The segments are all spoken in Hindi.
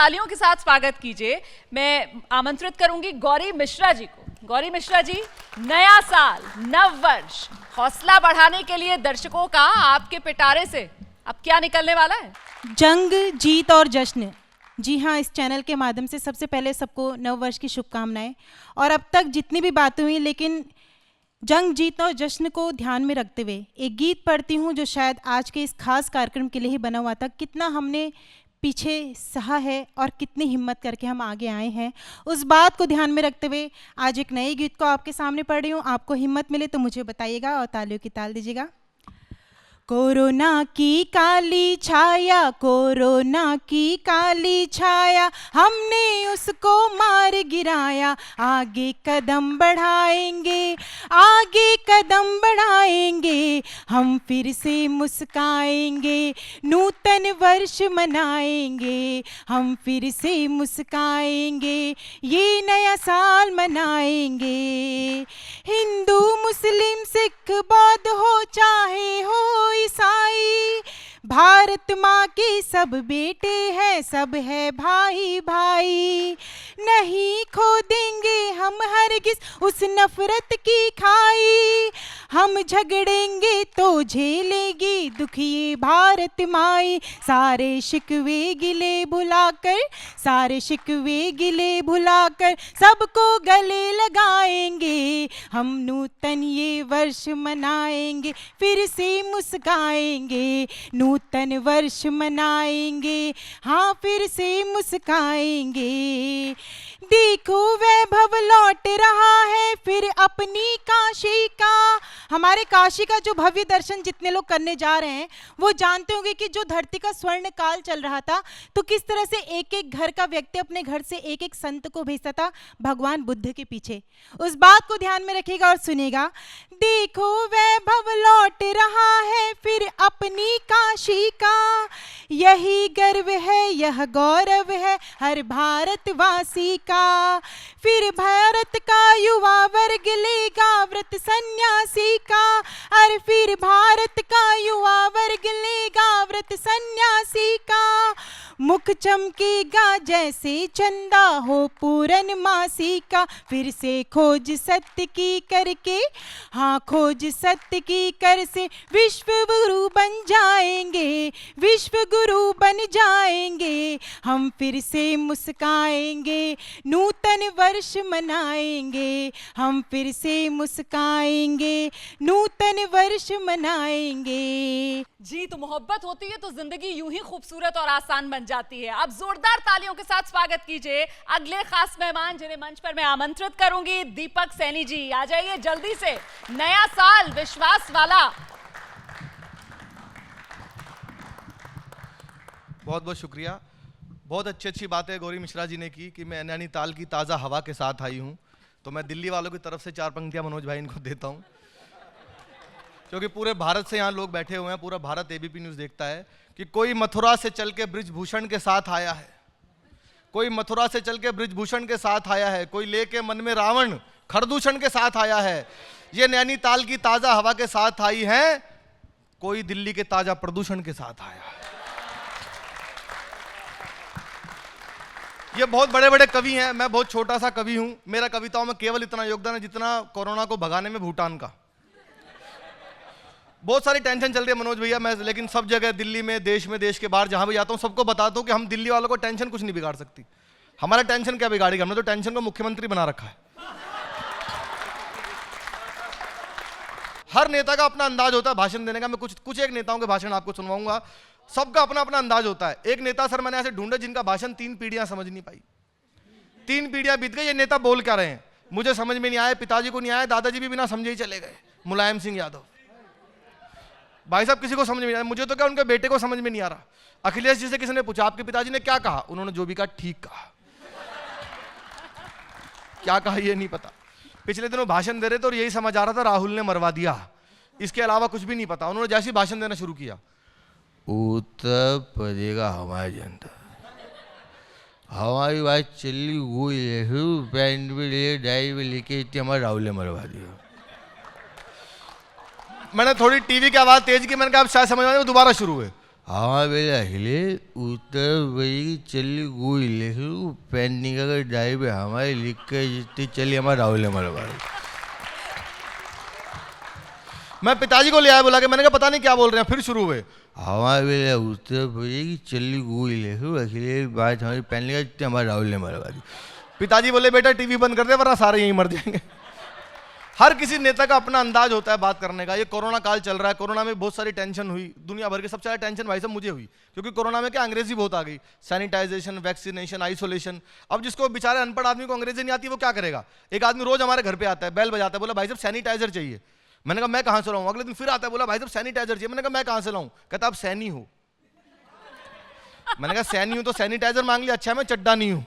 तालियों के साथ स्वागत कीजिए। मैं आमंत्रित करूंगी गौरी मिश्रा जी को। गौरी मिश्रा जी, नया साल, नव वर्ष, हौसला बढ़ाने के लिए दर्शकों का आपके पिटारे से अब क्या निकलने वाला है? जंग, जीत और जश्न। जी हाँ, इस चैनल के माध्यम से सबसे पहले सबको नव वर्ष की शुभकामनाएं। और अब तक जितनी भी बातें हुई, लेकिन जंग, जीत और जश्न को ध्यान में रखते हुए एक गीत पढ़ती हूँ जो शायद आज के इस खास कार्यक्रम के लिए ही बना हुआ था। कितना हमने पीछे सहा है और कितनी हिम्मत करके हम आगे आए हैं, उस बात को ध्यान में रखते हुए आज एक नए गीत को आपके सामने पढ़ रही हूँ। आपको हिम्मत मिले तो मुझे बताइएगा और तालियों की ताल दीजिएगा। कोरोना की काली छाया, कोरोना की काली छाया, हमने उसको मार गिराया। आगे कदम बढ़ाएंगे, आगे कदम बढ़ाएंगे, हम फिर से मुस्काएंगे, नूतन वर्ष मनाएंगे, हम फिर से मुस्काएंगे, ये नया साल मनाएंगे। हिंदू, मुस्लिम, सिख, बौद्ध हो चाहे हो ईसाई, भारत माँ के सब बेटे हैं, सब है भाई भाई। नहीं खो देंगे हम हरगिज उस नफरत की खाई, हम झगड़ेंगे तो झेलेगी दुख ये भारत माई। सारे शिकवे गिले भुलाकर, सारे शिकवे गिले भुलाकर, सबको गले लगाएंगे, हम नूतन ये वर्ष मनाएंगे, फिर से मुस्काएंगे, नूतन वर्ष मनाएंगे, हाँ फिर से मुस्काएंगे। देखो वैभव लौट रहा है फिर अपनी काशी का। हमारे काशी का जो भव्य दर्शन जितने लोग करने जा रहे हैं वो जानते होंगे कि जो धरती का स्वर्ण काल चल रहा था, तो किस तरह से एक एक घर का व्यक्ति अपने घर से एक एक संत को भेजता था भगवान बुद्ध के पीछे। उस बात को ध्यान में रखिएगा और सुनिएगा। देखो वैभव लौट रहा है फिर अपनी काशी का, यही गर्व है, यह गौरव है हर भारतवासी का। फिर भारत का युवा वर्ग लेगा व्रत सन्यासी का, और फिर भारत का युवा वर्ग लेगा व्रत सन्यासी का। मुख चमकेगा जैसे चंदा हो पूर्णमासी का, फिर से खोज सत्य की करके, हाँ खोज सत्य की कर से विश्व गुरु बन जाएंगे, विश्व गुरु बन जाएंगे, हम फिर से मुस्काएंगे, नूतन वर्ष मनाएंगे, हम फिर से मुस्काएंगे, नूतन वर्ष मनाएंगे। जी, तो मोहब्बत होती है तो जिंदगी यूं ही खूबसूरत और आसान बन जाती है। अब जोरदार तालियों के साथ स्वागत कीजिए अगले खास मेहमान जिन्हें मंच पर मैं आमंत्रित करूंगी। दीपक सैनी जी, आ जाइए जल्दी से। नया साल विश्वास वाला। बहुत बहुत शुक्रिया। बहुत अच्छी बात है गौरी मिश्रा जी ने की कि मैं नैनीताल की ताज़ा हवा के साथ आई हूँ, तो मैं दिल्ली वालों की तरफ से 4 पंक्तियाँ मनोज भाई इनको देता हूँ, क्योंकि पूरे भारत से यहाँ लोग बैठे हुए हैं, पूरा भारत एबीपी न्यूज़ देखता है कि कोई मथुरा से चल के ब्रिजभूषण के साथ आया है, कोई मथुरा से चल के ब्रिजभूषण के साथ आया है, कोई लेके मन में रावण खरदूषण के साथ आया है। ये नैनीताल की ताज़ा हवा के साथ आई है, कोई दिल्ली के ताज़ा प्रदूषण के साथ आया है। ये बहुत बड़े बड़े कवि हैं, मैं बहुत छोटा सा कवि हूं। मेरा कविताओं में केवल इतना योगदान है जितना कोरोना को भगाने में भूटान का। बहुत सारी टेंशन चल रही है मनोज भैया, मैं लेकिन सब जगह दिल्ली में, देश में, देश के बाहर जहां भी जाता हूं सबको बताता हूं कि हम दिल्ली वालों को टेंशन कुछ नहीं बिगाड़ सकती। हमारा टेंशन क्या बिगाड़ेगा? हमने तो टेंशन को मुख्यमंत्री बना रखा है। हर नेता का अपना अंदाज होता है भाषण देने का। मैं कुछ एक नेताओं के भाषण आपको सुनवाऊंगा, सबका अपना अपना अंदाज होता है। एक नेता सर मैंने ऐसे ढूंढे जिनका भाषण 3 पीढ़ियां समझ नहीं पाई। 3 पीढ़ियां बीत गई, ये नेता बोल क्या रहे हैं मुझे समझ में नहीं आया, पिताजी को नहीं आया, दादाजी भी बिना समझे ही चले गए। मुलायम सिंह यादव भाई साहब किसी को समझ में नहीं आया, मुझे तो क्या उनके बेटे को समझ में नहीं आ रहा। अखिलेश जी से किसी ने पूछा आपके पिताजी ने क्या कहा, उन्होंने जो भी कहा ठीक कहा, क्या कहा ये नहीं पता। पिछले दिनों भाषण दे रहे थे और यही समझ आ रहा था राहुल ने मरवा दिया, इसके अलावा कुछ भी नहीं पता। उन्होंने जैसे भाषण देना शुरू किया, उत्तर प्रदेश का हमारी जनता, हमारी बात चली वो पैंट भी ले डाई भी लेके हमारे राहुल ने मरवा दिया। मैंने थोड़ी टीवी की आवाज तेज की, मैंने कहा अब शायद समझ में आया, वो दोबारा शुरू हुए, हवा बेला हिले उत्तर बई चली गुई लिख लू पेंटिंग का डाई पे हमारे लिख के जितनी चली हमारा राहुल हमारे बारे। मैं पिताजी को ले आया, बोला कि मैंने कहा पता नहीं क्या बोल रहे हैं, फिर शुरू हुए। हवा बेला उत्तर बई चली गुई लिख लू अखिले बात हमारी पेंटिंग का जितनी हमारा राहुल हमारे बारे। पिताजी बोले बेटा टीवी बंद कर दे वरना सारे यहीं मर जाएंगे। हर किसी नेता का अपना अंदाज होता है बात करने का। ये कोरोना काल चल रहा है, कोरोना में बहुत सारी टेंशन हुई, दुनिया भर की सबसे ज़्यादा टेंशन भाई साहब मुझे हुई, क्योंकि कोरोना में क्या अंग्रेजी बहुत आ गई, सैनिटाइजेशन, वैक्सीनेशन, आइसोलेशन। अब जिसको बेचारे अनपढ़ आदमी को अंग्रेजी नहीं आती वो क्या करेगा। एक आदमी रोज हमारे घर पे आता है, बेल बजाता है, बोला भाई साहब सैनिटाइजर चाहिए। मैंने कहा मैं कहाँ से लाऊं। अगले दिन फिर आता है, बोला भाई साहब सैनिटाइजर चाहिए। मैंने कहा मैं कहाँ से लाऊं। कहता आप सैनी हो। मैंने कहा सैनी हूं तो सैनिटाइजर मांग लिया, अच्छा मैं चड्डा नहीं हूं।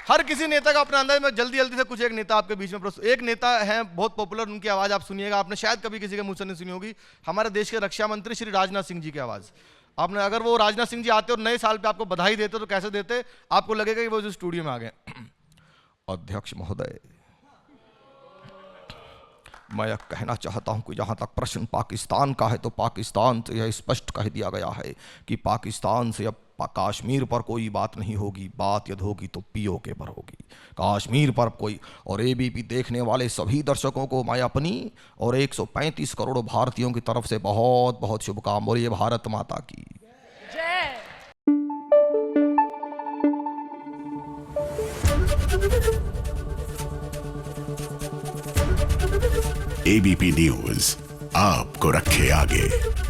हर किसी नेता का अपना अंदाज। मैं जल्दी जल्दी से कुछ एक नेता आपके बीच में एक नेता है बहुत पॉपुलर, उनकी आवाज आप सुनिएगा, आपने शायद कभी किसी के मुंह से नहीं सुनी होगी। हमारे देश के रक्षा मंत्री श्री राजनाथ सिंह जी की आवाज आपने, अगर वो राजनाथ सिंह जी आते और नए साल पे आपको बधाई देते तो कैसे देते, आपको लगेगा कि वो जो स्टूडियो में आ गए। अध्यक्ष महोदय, मैं यह कहना चाहता हूं कि जहां तक प्रश्न पाकिस्तान का है तो पाकिस्तान से यह स्पष्ट कह दिया गया है कि पाकिस्तान से अब कश्मीर पर कोई बात नहीं होगी, बात यदि होगी तो पीओके पर होगी। कश्मीर पर कोई, और एबीपी देखने वाले सभी दर्शकों को मैं अपनी और 135 करोड़ भारतीयों की तरफ से बहुत बहुत शुभकामनाएं। और ये भारत माता की जय। एबीपी न्यूज आपको रखे आगे।